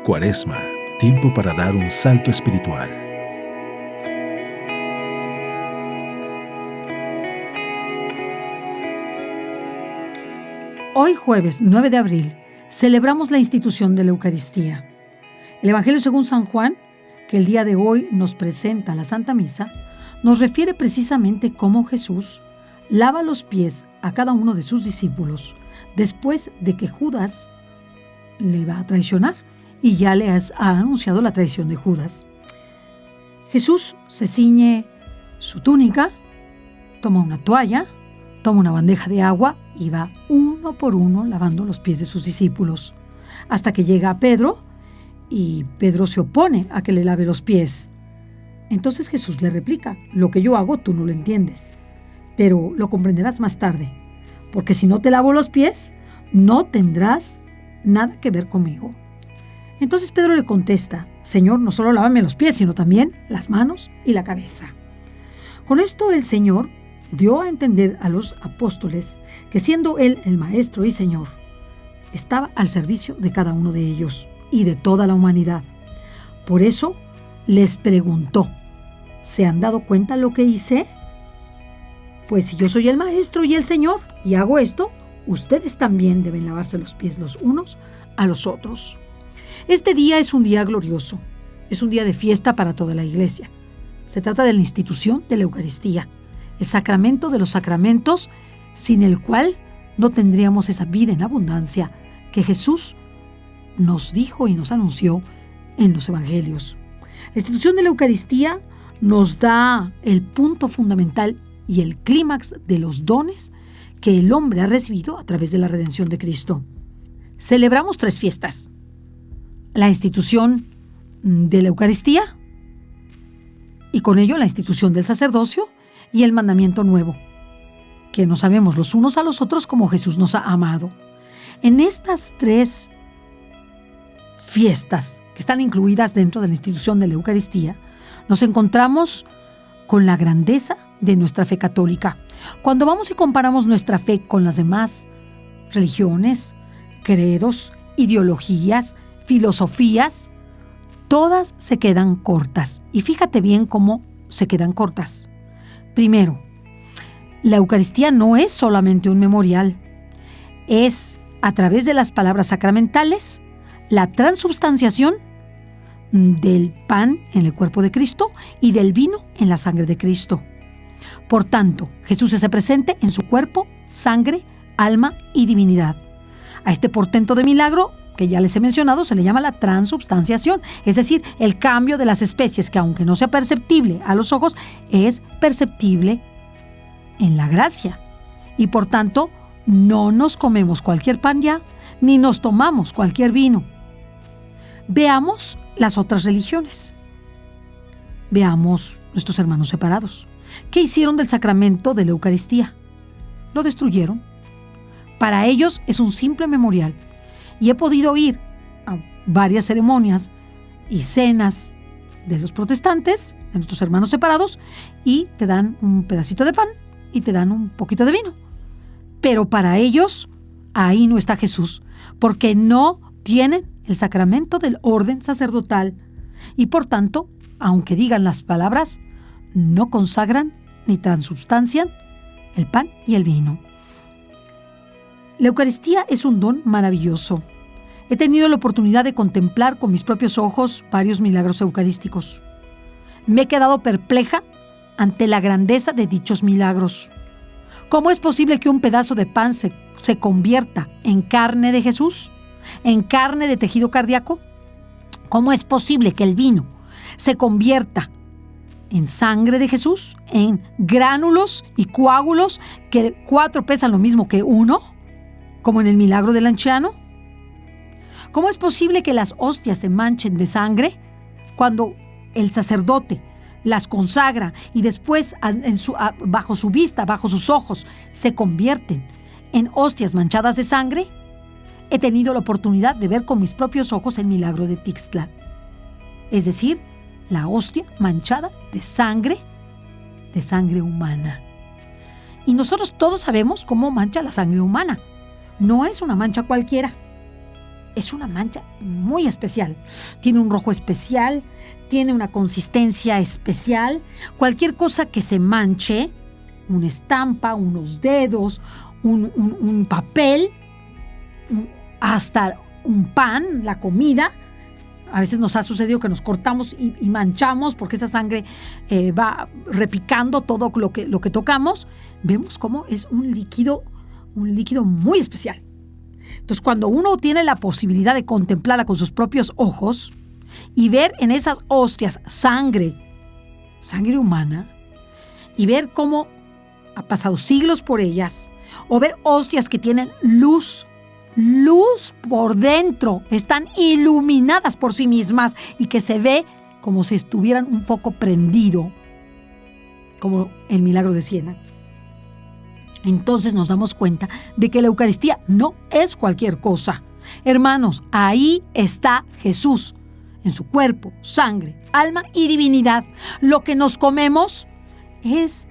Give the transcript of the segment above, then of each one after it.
Cuaresma, tiempo para dar un salto espiritual. Hoy jueves 9 de abril celebramos la institución de la Eucaristía. El Evangelio según San Juan, que el día de hoy nos presenta la Santa Misa, nos refiere precisamente cómo Jesús lava los pies a cada uno de sus discípulos después de que Judas le va a traicionar y ya le ha anunciado la traición de Judas. Jesús se ciñe su túnica, toma una toalla, toma una bandeja de agua y va uno por uno lavando los pies de sus discípulos, hasta que llega a Pedro y Pedro se opone a que le lave los pies. Entonces Jesús le replica: lo que yo hago tú no lo entiendes, pero lo comprenderás más tarde, porque si no te lavo los pies, no tendrás nada que ver conmigo. Entonces Pedro le contesta: Señor, no solo lávame los pies, sino también las manos y la cabeza. Con esto el Señor dio a entender a los apóstoles que, siendo Él el Maestro y Señor, estaba al servicio de cada uno de ellos y de toda la humanidad. Por eso les preguntó: ¿se han dado cuenta lo que hice? Pues si yo soy el Maestro y el Señor y hago esto, ustedes también deben lavarse los pies los unos a los otros. Este día es un día glorioso, es un día de fiesta para toda la Iglesia. Se trata de la institución de la Eucaristía, el sacramento de los sacramentos, sin el cual no tendríamos esa vida en abundancia que Jesús nos dijo y nos anunció en los Evangelios. La institución de la Eucaristía nos da el punto fundamental y el clímax de los dones que el hombre ha recibido a través de la redención de Cristo. Celebramos 3 fiestas: la institución de la Eucaristía, y con ello la institución del sacerdocio y el mandamiento nuevo, que nos amemos los unos a los otros como Jesús nos ha amado. En estas 3 fiestas que están incluidas dentro de la institución de la Eucaristía, nos encontramos con la grandeza de nuestra fe católica. Cuando vamos y comparamos nuestra fe con las demás religiones, credos, ideologías, filosofías, todas se quedan cortas. Y fíjate bien cómo se quedan cortas. Primero, la Eucaristía no es solamente un memorial, es, a través de las palabras sacramentales, la transubstanciación del pan en el cuerpo de Cristo y del vino en la sangre de Cristo. Por tanto, Jesús se hace presente en su cuerpo, sangre, alma y divinidad. A este portento de milagro, que ya les he mencionado, se le llama la transubstanciación, es decir, el cambio de las especies que, aunque no sea perceptible a los ojos, es perceptible en la gracia. Y por tanto, no nos comemos cualquier pan ya, ni nos tomamos cualquier vino. Veamos las otras religiones. Veamos nuestros hermanos separados. ¿Qué hicieron del sacramento de la Eucaristía? Lo destruyeron. Para ellos es un simple memorial. Y he podido ir a varias ceremonias y cenas de los protestantes, de nuestros hermanos separados, y te dan un pedacito de pan y te dan un poquito de vino. Pero para ellos, ahí no está Jesús, porque no tienen el sacramento del orden sacerdotal y, por tanto, aunque digan las palabras, no consagran ni transubstancian el pan y el vino. La Eucaristía es un don maravilloso. He tenido la oportunidad de contemplar con mis propios ojos varios milagros eucarísticos. Me he quedado perpleja ante la grandeza de dichos milagros. ¿Cómo es posible que un pedazo de pan se convierta en carne de Jesús? ¿En carne de tejido cardíaco? ¿Cómo es posible que el vino se convierta en sangre de Jesús? ¿En gránulos y coágulos que 4 pesan lo mismo que 1? Como en el milagro del anciano. ¿Cómo es posible que las hostias se manchen de sangre cuando el sacerdote las consagra y después bajo su vista, bajo sus ojos, se convierten en hostias manchadas de sangre? He tenido la oportunidad de ver con mis propios ojos el milagro de Tixtla, es decir, la hostia manchada de sangre humana. Y nosotros todos sabemos cómo mancha la sangre humana. No es una mancha cualquiera. es una mancha muy especial. Tiene un rojo especial, tiene una consistencia especial. Cualquier cosa que se manche, una estampa, unos dedos, un papel, hasta un pan, la comida. A veces nos ha sucedido que nos cortamos y manchamos porque esa sangre va repicando todo lo que tocamos. Vemos cómo es un líquido muy especial. Entonces, cuando uno tiene la posibilidad de contemplarla con sus propios ojos y ver en esas hostias sangre humana, y ver cómo ha pasado siglos por ellas, o ver hostias que tienen luz por dentro, están iluminadas por sí mismas y que se ve como si estuvieran un foco prendido, como el milagro de Siena. Entonces nos damos cuenta de que la Eucaristía no es cualquier cosa. Hermanos, ahí está Jesús, en su cuerpo, sangre, alma y divinidad. Lo que nos comemos es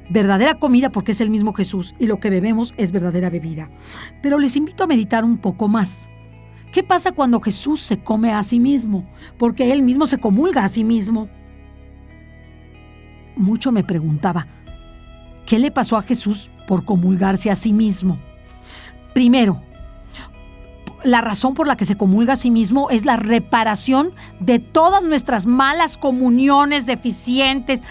verdadera comida porque es el mismo Jesús, y lo que bebemos es verdadera bebida. Pero les invito a meditar un poco más. ¿Qué pasa cuando Jesús se come a sí mismo? Porque Él mismo se comulga a sí mismo. Mucho me preguntaba, ¿qué le pasó a Jesús por comulgarse a sí mismo? Primero, la razón por la que se comulga a sí mismo es la reparación de todas nuestras malas comuniones deficientes,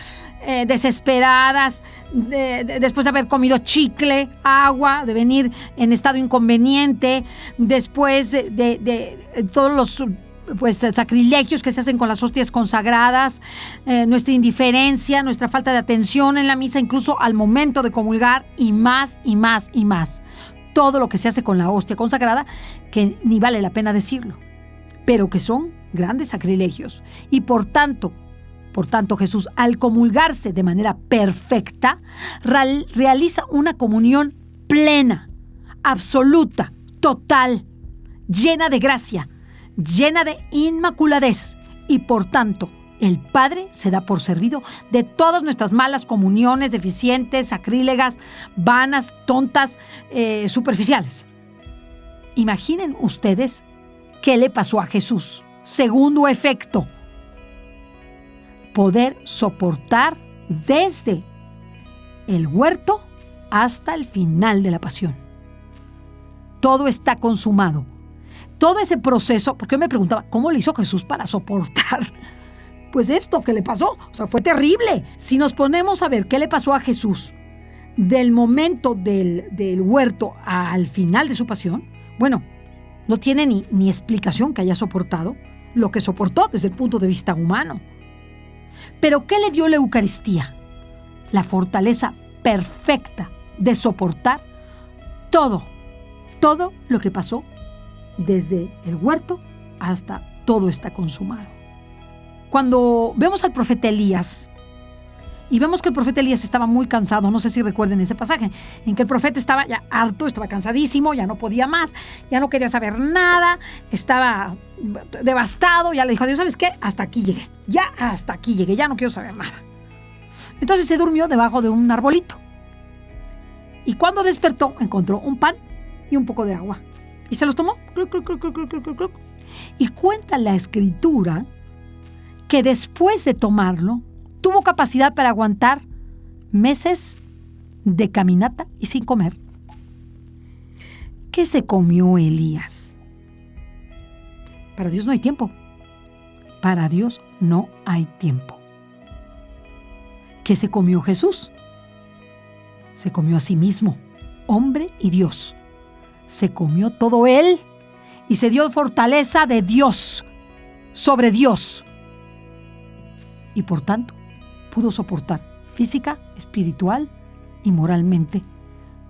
desesperadas, después de haber comido chicle, agua, de venir en estado inconveniente, después de todos los sacrilegios que se hacen con las hostias consagradas, nuestra indiferencia, nuestra falta de atención en la misa, incluso al momento de comulgar, y más y más y más. Todo lo que se hace con la hostia consagrada, que ni vale la pena decirlo, pero que son grandes sacrilegios. Y por tanto, Jesús, al comulgarse de manera perfecta, realiza una comunión plena, absoluta, total, llena de gracia, llena de inmaculadez, y por tanto, el Padre se da por servido de todas nuestras malas comuniones deficientes, sacrílegas, vanas, tontas, superficiales. Imaginen ustedes qué le pasó a Jesús. Segundo efecto, poder soportar desde el huerto hasta el final de la pasión. Todo está consumado. Todo ese proceso, porque yo me preguntaba, ¿cómo le hizo Jesús para soportar? Pues esto que le pasó, fue terrible. Si nos ponemos a ver qué le pasó a Jesús del momento del huerto al final de su pasión, bueno, no tiene ni explicación que haya soportado lo que soportó desde el punto de vista humano. Pero ¿qué le dio la Eucaristía? La fortaleza perfecta de soportar todo lo que pasó desde el huerto hasta todo está consumado. Cuando vemos al profeta Elías, y vemos que el profeta Elías estaba muy cansado, no sé si recuerden ese pasaje, en que el profeta estaba ya harto, estaba cansadísimo, ya no podía más, ya no quería saber nada, estaba devastado, ya le dijo a Dios, ¿sabes qué? Hasta aquí llegué, ya no quiero saber nada. Entonces se durmió debajo de un arbolito. Y cuando despertó, encontró un pan y un poco de agua. Y se los tomó. Y cuenta la Escritura que después de tomarlo, tuvo capacidad para aguantar meses de caminata y sin comer. ¿Qué se comió Elías? Para Dios no hay tiempo. Para Dios no hay tiempo. ¿Qué se comió Jesús? Se comió a sí mismo, hombre y Dios. Se comió todo Él y se dio fortaleza de Dios sobre Dios. Y por tanto, pudo soportar física, espiritual y moralmente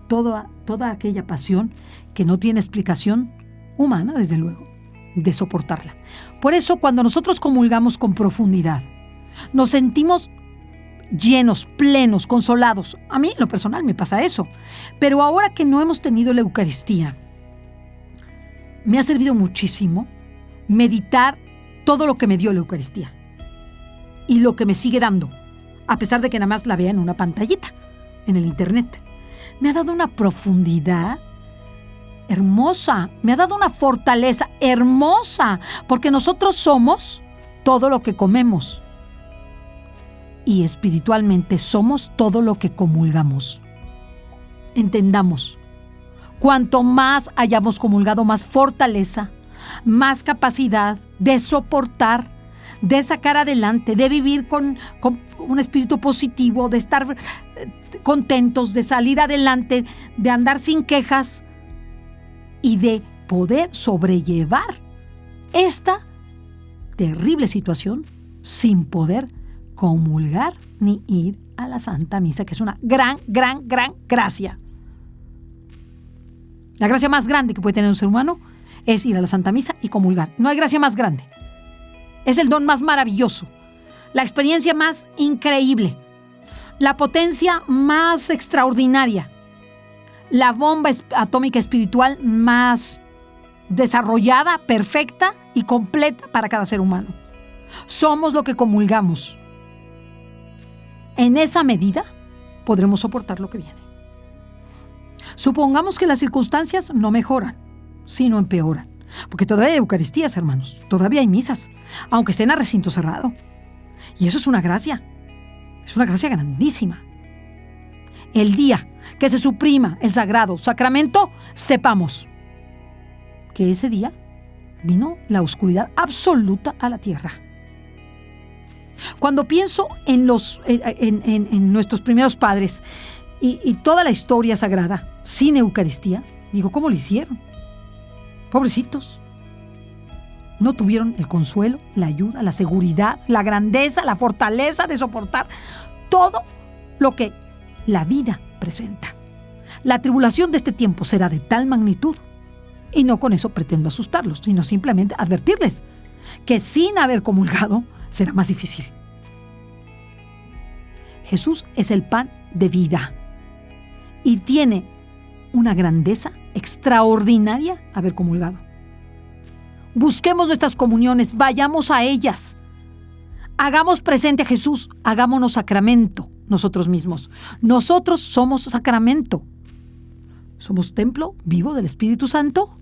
toda aquella pasión que no tiene explicación humana, desde luego, de soportarla. Por eso, cuando nosotros comulgamos con profundidad, nos sentimos llenos, plenos, consolados. A mí, en lo personal, me pasa eso. Pero ahora que no hemos tenido la Eucaristía, me ha servido muchísimo meditar todo lo que me dio la Eucaristía y lo que me sigue dando, a pesar de que nada más la vea en una pantallita, en el internet. Me ha dado una profundidad hermosa, me ha dado una fortaleza hermosa, porque nosotros somos todo lo que comemos y espiritualmente somos todo lo que comulgamos. Entendamos, cuanto más hayamos comulgado, más fortaleza, más capacidad de soportar, de sacar adelante, de vivir con un espíritu positivo, de estar contentos, de salir adelante, de andar sin quejas y de poder sobrellevar esta terrible situación sin poder comulgar ni ir a la Santa Misa, que es una gran gracia. La gracia más grande que puede tener un ser humano es ir a la Santa Misa y comulgar. No hay gracia más grande. Es el don más maravilloso, la experiencia más increíble, la potencia más extraordinaria, la bomba atómica espiritual más desarrollada, perfecta y completa para cada ser humano. Somos lo que comulgamos. En esa medida podremos soportar lo que viene. Supongamos que las circunstancias no mejoran, sino empeoran. Porque todavía hay Eucaristías, hermanos. Todavía hay misas, aunque estén a recinto cerrado. Y eso es una gracia. Es una gracia grandísima. El día que se suprima el sagrado sacramento, sepamos que ese día vino la oscuridad absoluta a la tierra. Cuando pienso en nuestros primeros padres y toda la historia sagrada sin Eucaristía, digo, ¿cómo lo hicieron? Pobrecitos. No tuvieron el consuelo, la ayuda, la seguridad, la grandeza, la fortaleza de soportar todo lo que la vida presenta. La tribulación de este tiempo será de tal magnitud, y no con eso pretendo asustarlos, sino simplemente advertirles que sin haber comulgado será más difícil. Jesús es el pan de vida y tiene una grandeza extraordinaria haber comulgado. Busquemos nuestras comuniones, vayamos a ellas. Hagamos presente a Jesús, hagámonos sacramento nosotros mismos. Nosotros somos sacramento. Somos templo vivo del Espíritu Santo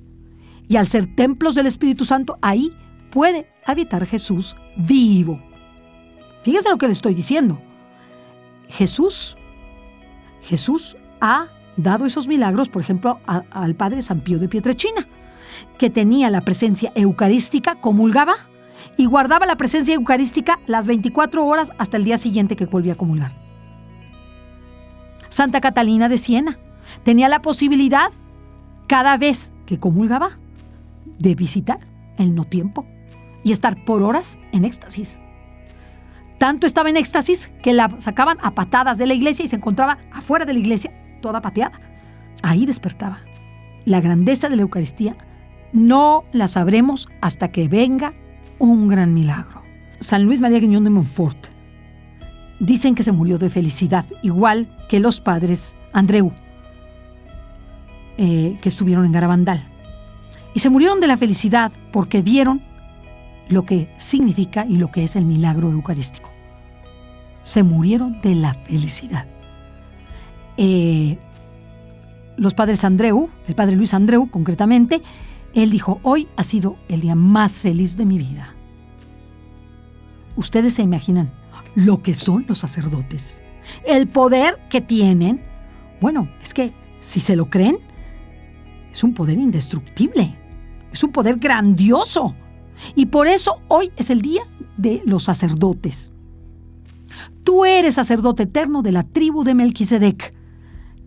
y al ser templos del Espíritu Santo, ahí puede habitar Jesús vivo. Fíjense lo que le estoy diciendo. Jesús ha dado esos milagros, por ejemplo, al padre San Pío de Pietrelcina, que tenía la presencia eucarística, comulgaba y guardaba la presencia eucarística las 24 horas hasta el día siguiente que volvía a comulgar. Santa Catalina de Siena tenía la posibilidad, cada vez que comulgaba, de visitar el no tiempo y estar por horas en éxtasis. Tanto estaba en éxtasis que la sacaban a patadas de la iglesia y se encontraba afuera de la iglesia toda pateada. Ahí despertaba. La grandeza de la Eucaristía no la sabremos hasta que venga un gran milagro. San Luis María Guiñón de Montfort dicen que se murió de felicidad, igual que los padres Andreu, que estuvieron en Garabandal. Y se murieron de la felicidad porque vieron lo que significa y lo que es el milagro eucarístico. Se murieron de la felicidad. Los padres Andreu, el padre Luis Andreu concretamente, él dijo: hoy ha sido el día más feliz de mi vida. Ustedes se imaginan lo que son los sacerdotes, el poder que tienen. Bueno, es que si se lo creen, es un poder indestructible, es un poder grandioso. Y por eso hoy es el día de los sacerdotes. Tú eres sacerdote eterno de la tribu de Melquisedec.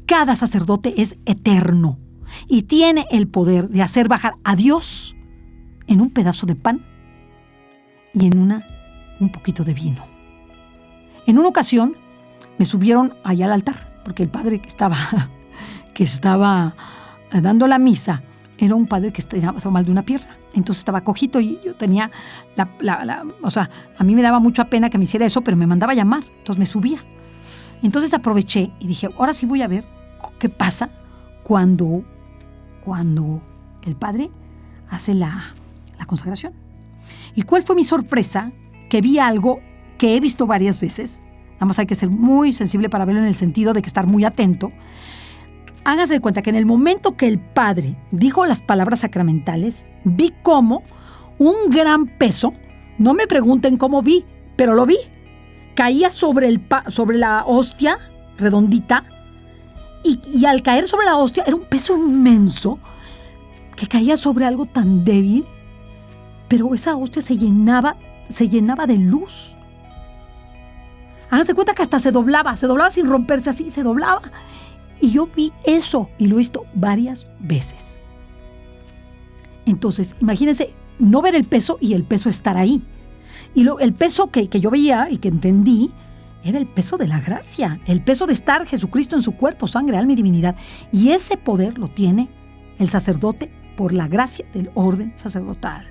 Cada sacerdote es eterno y tiene el poder de hacer bajar a Dios en un pedazo de pan y en un poquito de vino. En una ocasión me subieron allá al altar, porque el padre que estaba dando la misa era un padre que estaba mal de una pierna. Entonces estaba cojito y yo tenía o sea, a mí me daba mucha pena que me hiciera eso, pero me mandaba a llamar, entonces me subía. Entonces aproveché y dije, ahora sí voy a ver qué pasa cuando el padre hace la consagración. ¿Y cuál fue mi sorpresa? Que vi algo que he visto varias veces, nada más hay que ser muy sensible para verlo en el sentido de que estar muy atento. háganse de cuenta que en el momento que el Padre dijo las palabras sacramentales, vi cómo un gran peso, no me pregunten cómo vi, pero lo vi, caía sobre la hostia redondita, y al caer sobre la hostia era un peso inmenso que caía sobre algo tan débil, pero esa hostia se llenaba de luz. Háganse cuenta que hasta se doblaba sin romperse, así se doblaba. Y yo vi eso y lo he visto varias veces. Entonces, imagínense no ver el peso y el peso estar ahí. Y el peso que yo veía y que entendí era el peso de la gracia, el peso de estar Jesucristo en su cuerpo, sangre, alma y divinidad. Y ese poder lo tiene el sacerdote por la gracia del orden sacerdotal.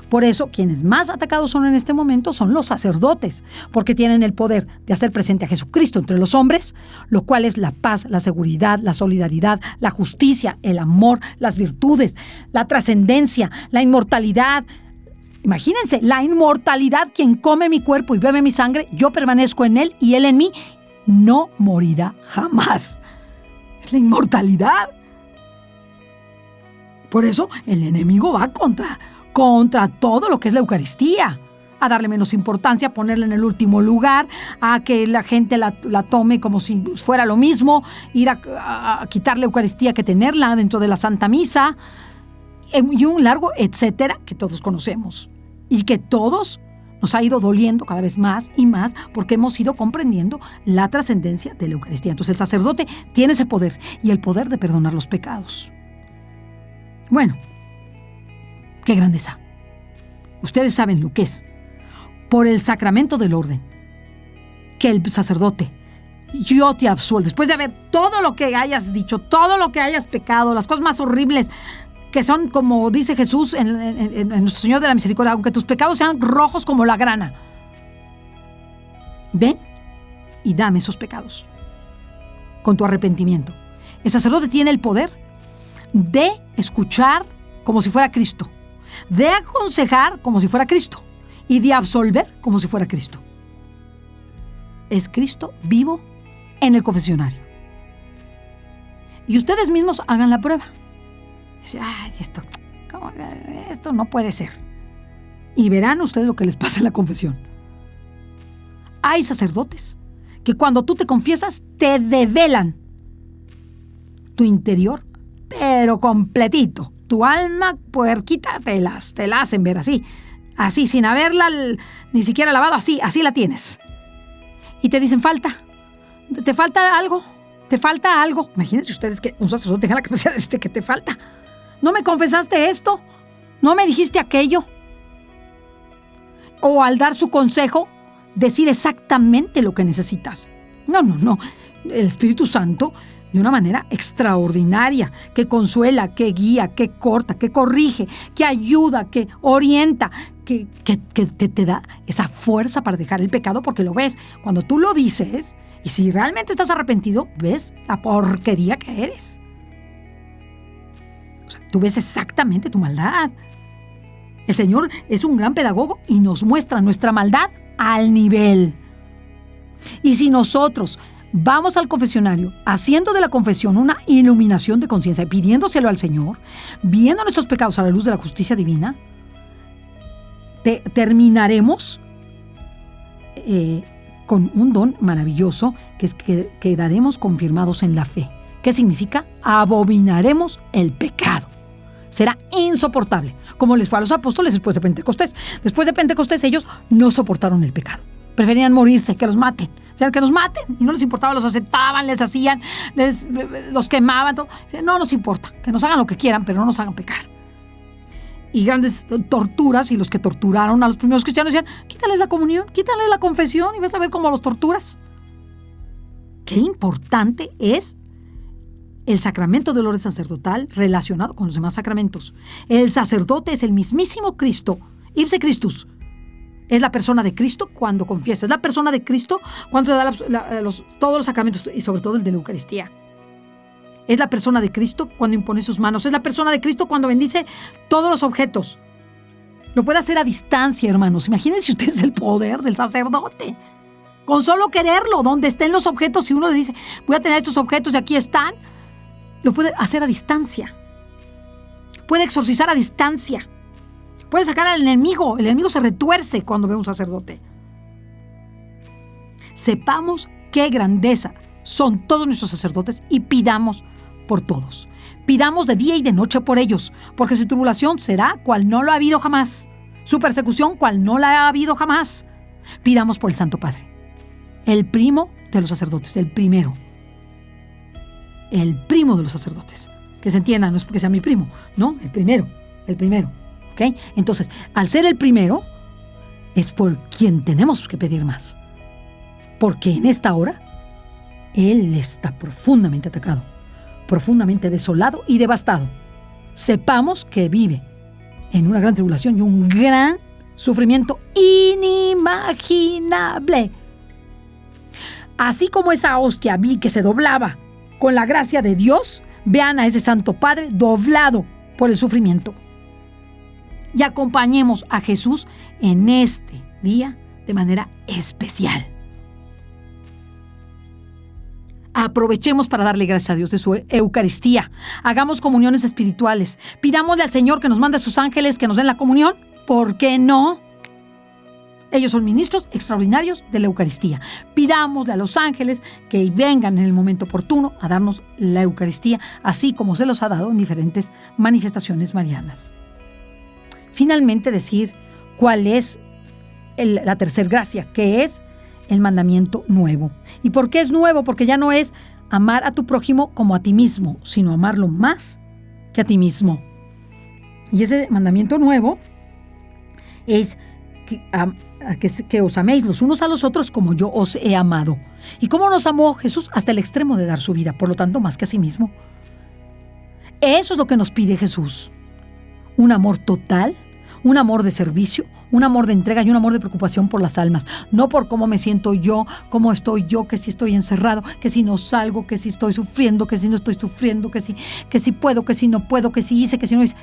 Por eso, quienes más atacados son en este momento son los sacerdotes, porque tienen el poder de hacer presente a Jesucristo entre los hombres, lo cual es la paz, la seguridad, la solidaridad, la justicia, el amor, las virtudes, la trascendencia, la inmortalidad. Imagínense, la inmortalidad, quien come mi cuerpo y bebe mi sangre, yo permanezco en él y él en mí, no morirá jamás. Es la inmortalidad. Por eso el enemigo va contra todo lo que es la Eucaristía, a darle menos importancia, a ponerla en el último lugar, a que la gente la tome como si fuera lo mismo, ir a quitar la Eucaristía que tenerla dentro de la Santa Misa, y un largo etcétera que todos conocemos y que todos nos ha ido doliendo cada vez más y más porque hemos ido comprendiendo la trascendencia de la Eucaristía. Entonces el sacerdote tiene ese poder y el poder de perdonar los pecados. Bueno, qué grandeza. Ustedes saben lo que es. Por el sacramento del orden, que el sacerdote, yo te absuelvo, después de haber todo lo que hayas dicho, todo lo que hayas pecado, las cosas más horribles, que son como dice Jesús en Nuestro Señor de la Misericordia, aunque tus pecados sean rojos como la grana, ven y dame esos pecados con tu arrepentimiento. El sacerdote tiene el poder de escuchar como si fuera Cristo, de aconsejar como si fuera Cristo y de absolver como si fuera Cristo. Es Cristo vivo en el confesionario. Y ustedes mismos hagan la prueba. Dice, ay, esto no puede ser. Y verán ustedes lo que les pasa en la confesión. Hay sacerdotes que cuando tú te confiesas te develan tu interior, pero completito. Tu alma puerquita te la hacen ver así, sin haberla ni siquiera lavado, así la tienes. Y te dicen, te falta algo. Imagínense ustedes que un sacerdote tenga la capacidad de decirte que te falta. ¿No me confesaste esto? ¿No me dijiste aquello? O al dar su consejo, decir exactamente lo que necesitas. No. El Espíritu Santo, de una manera extraordinaria, que consuela, que guía, que corta, que corrige, que ayuda, que orienta, que te da esa fuerza para dejar el pecado, porque lo ves. Cuando tú lo dices, y si realmente estás arrepentido, ves la porquería que eres. O sea, tú ves exactamente tu maldad. El Señor es un gran pedagogo y nos muestra nuestra maldad al nivel. Y si nosotros vamos al confesionario haciendo de la confesión una iluminación de conciencia y pidiéndoselo al Señor, viendo nuestros pecados a la luz de la justicia divina, terminaremos con un don maravilloso, que es que quedaremos confirmados en la fe. ¿Qué significa? Abominaremos el pecado. Será insoportable, como les fue a los apóstoles después de Pentecostés. Después de Pentecostés ellos no soportaron el pecado. Preferían morirse, que los maten. O sea, que los maten. Y no les importaba, los aceptaban, les hacían, los quemaban. Todo. No nos importa, que nos hagan lo que quieran, pero no nos hagan pecar. Y grandes torturas, y los que torturaron a los primeros cristianos decían, quítales la comunión, quítales la confesión y vas a ver cómo los torturas. Qué importante es el sacramento del orden sacerdotal relacionado con los demás sacramentos. El sacerdote es el mismísimo Cristo, ipse Christus. Es la persona de Cristo cuando confiesa. Es la persona de Cristo cuando da todos los sacramentos y sobre todo el de la Eucaristía. Es la persona de Cristo cuando impone sus manos. Es la persona de Cristo cuando bendice todos los objetos. Lo puede hacer a distancia, hermanos. Imagínense ustedes el poder del sacerdote. Con solo quererlo, donde estén los objetos, si uno le dice, voy a tener estos objetos y aquí están, lo puede hacer a distancia. Puede exorcizar a distancia. Puede sacar al enemigo. El enemigo se retuerce cuando ve a un sacerdote. Sepamos qué grandeza son todos nuestros sacerdotes y pidamos por todos. Pidamos de día y de noche por ellos, porque su tribulación será cual no lo ha habido jamás. Su persecución cual no la ha habido jamás. Pidamos por el Santo Padre, el primo de los sacerdotes, el primero de los sacerdotes. Que se entienda, no es porque sea mi primo, no, el primero, ¿ok? Entonces, al ser el primero, es por quien tenemos que pedir más. Porque en esta hora, él está profundamente atacado, profundamente desolado y devastado. Sepamos que vive en una gran tribulación y un gran sufrimiento inimaginable. Así como esa hostia vi que se doblaba con la gracia de Dios, vean a ese Santo Padre doblado por el sufrimiento. Y acompañemos a Jesús en este día de manera especial. Aprovechemos para darle gracias a Dios de su Eucaristía. Hagamos comuniones espirituales. Pidámosle al Señor que nos mande a sus ángeles que nos den la comunión. ¿Por qué no? Ellos son ministros extraordinarios de la Eucaristía. Pidámosle a los ángeles que vengan en el momento oportuno a darnos la Eucaristía, así como se los ha dado en diferentes manifestaciones marianas. Finalmente, decir cuál es la tercera gracia, que es el mandamiento nuevo. ¿Y por qué es nuevo? Porque ya no es amar a tu prójimo como a ti mismo, sino amarlo más que a ti mismo. Y ese mandamiento nuevo es que os améis los unos a los otros como yo os he amado. ¿Y cómo nos amó Jesús? Hasta el extremo de dar su vida, por lo tanto, más que a sí mismo. Eso es lo que nos pide Jesús. Un amor total, un amor de servicio, un amor de entrega y un amor de preocupación por las almas. No por cómo me siento yo, cómo estoy yo, que si estoy encerrado, que si no salgo, que si estoy sufriendo, que si no estoy sufriendo, que si puedo, que si no puedo, que si hice, que si no hice.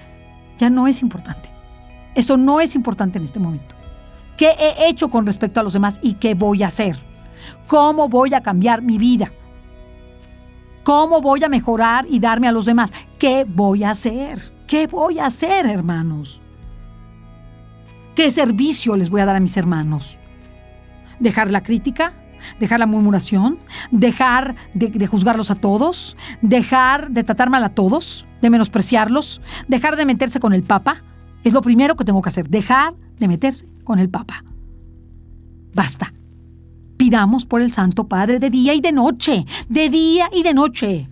Ya no es importante. Eso no es importante en este momento. ¿Qué he hecho con respecto a los demás y qué voy a hacer? ¿Cómo voy a cambiar mi vida? ¿Cómo voy a mejorar y darme a los demás? ¿Qué voy a hacer? ¿Qué voy a hacer, hermanos? ¿Qué servicio les voy a dar a mis hermanos? ¿Dejar la crítica? ¿Dejar la murmuración? ¿Dejar de juzgarlos a todos? ¿Dejar de tratar mal a todos? ¿De menospreciarlos? ¿Dejar de meterse con el Papa? Es lo primero que tengo que hacer, dejar de meterse con el Papa. Basta. Pidamos por el Santo Padre de día y de noche, de día y de noche.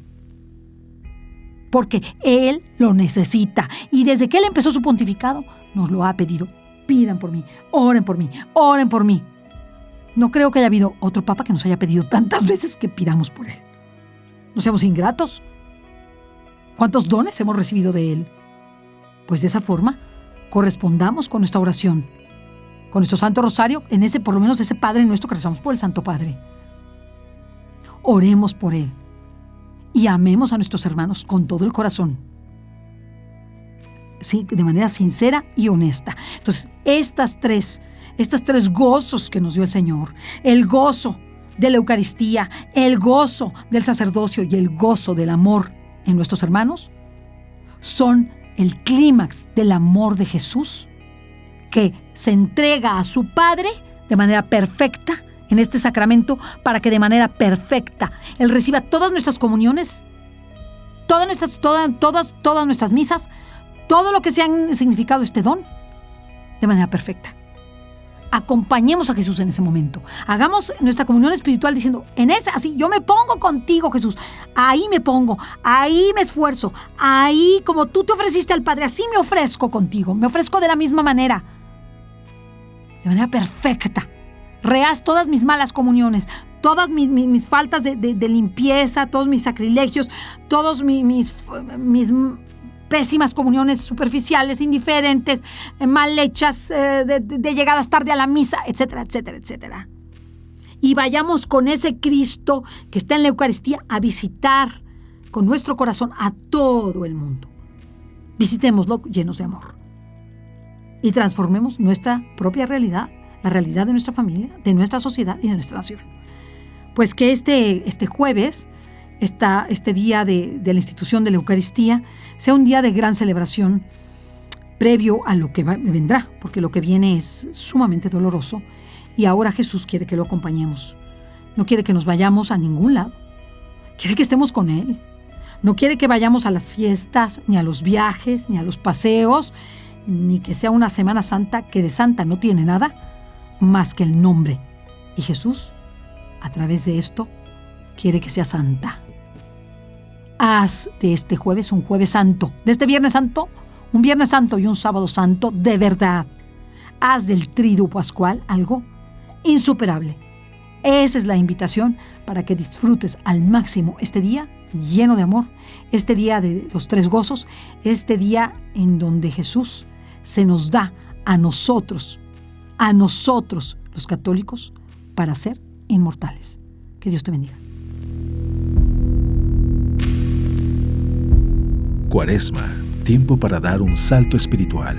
Porque Él lo necesita. Y desde que Él empezó su pontificado, nos lo ha pedido. Pidan por mí, oren por mí, oren por mí. No creo que haya habido otro Papa que nos haya pedido tantas veces que pidamos por Él. No seamos ingratos. ¿Cuántos dones hemos recibido de Él? Pues de esa forma, correspondamos con nuestra oración, con nuestro Santo Rosario, por lo menos ese Padre nuestro que rezamos por el Santo Padre. Oremos por Él y amemos a nuestros hermanos con todo el corazón. Sí, de manera sincera y honesta. Entonces, estas tres gozos que nos dio el Señor, el gozo de la Eucaristía, el gozo del sacerdocio y el gozo del amor en nuestros hermanos, son el clímax del amor de Jesús, que se entrega a su Padre de manera perfecta en este sacramento para que de manera perfecta Él reciba todas nuestras comuniones, todas nuestras misas, todo lo que se han significado este don, de manera perfecta. Acompañemos a Jesús en ese momento. Hagamos nuestra comunión espiritual diciendo, así, yo me pongo contigo, Jesús. Ahí me pongo, ahí me esfuerzo, ahí como tú te ofreciste al Padre, así me ofrezco contigo. Me ofrezco de la misma manera. De manera perfecta. Rehaz todas mis malas comuniones, todas mis faltas de limpieza, todos mis sacrilegios, todos mis pésimas comuniones superficiales, indiferentes, mal hechas, de llegadas tarde a la misa, etcétera, etcétera, etcétera. Y vayamos con ese Cristo que está en la Eucaristía a visitar con nuestro corazón a todo el mundo. Visitémoslo llenos de amor. Y transformemos nuestra propia realidad, la realidad de nuestra familia, de nuestra sociedad y de nuestra nación. Pues que este jueves este día de la institución de la Eucaristía sea un día de gran celebración previo a lo que vendrá, porque lo que viene es sumamente doloroso y ahora Jesús quiere que lo acompañemos. No quiere que nos vayamos a ningún lado. Quiere que estemos con Él. No quiere que vayamos a las fiestas, ni a los viajes, ni a los paseos, ni que sea una Semana Santa que de santa no tiene nada más que el nombre. Y Jesús, a través de esto, quiere que sea santa. Haz de este jueves un jueves santo, de este viernes santo, un viernes santo y un sábado santo de verdad. Haz del triduo pascual algo insuperable. Esa es la invitación para que disfrutes al máximo este día lleno de amor, este día de los tres gozos, este día en donde Jesús se nos da a nosotros los católicos, para ser inmortales. Que Dios te bendiga. Cuaresma, tiempo para dar un salto espiritual.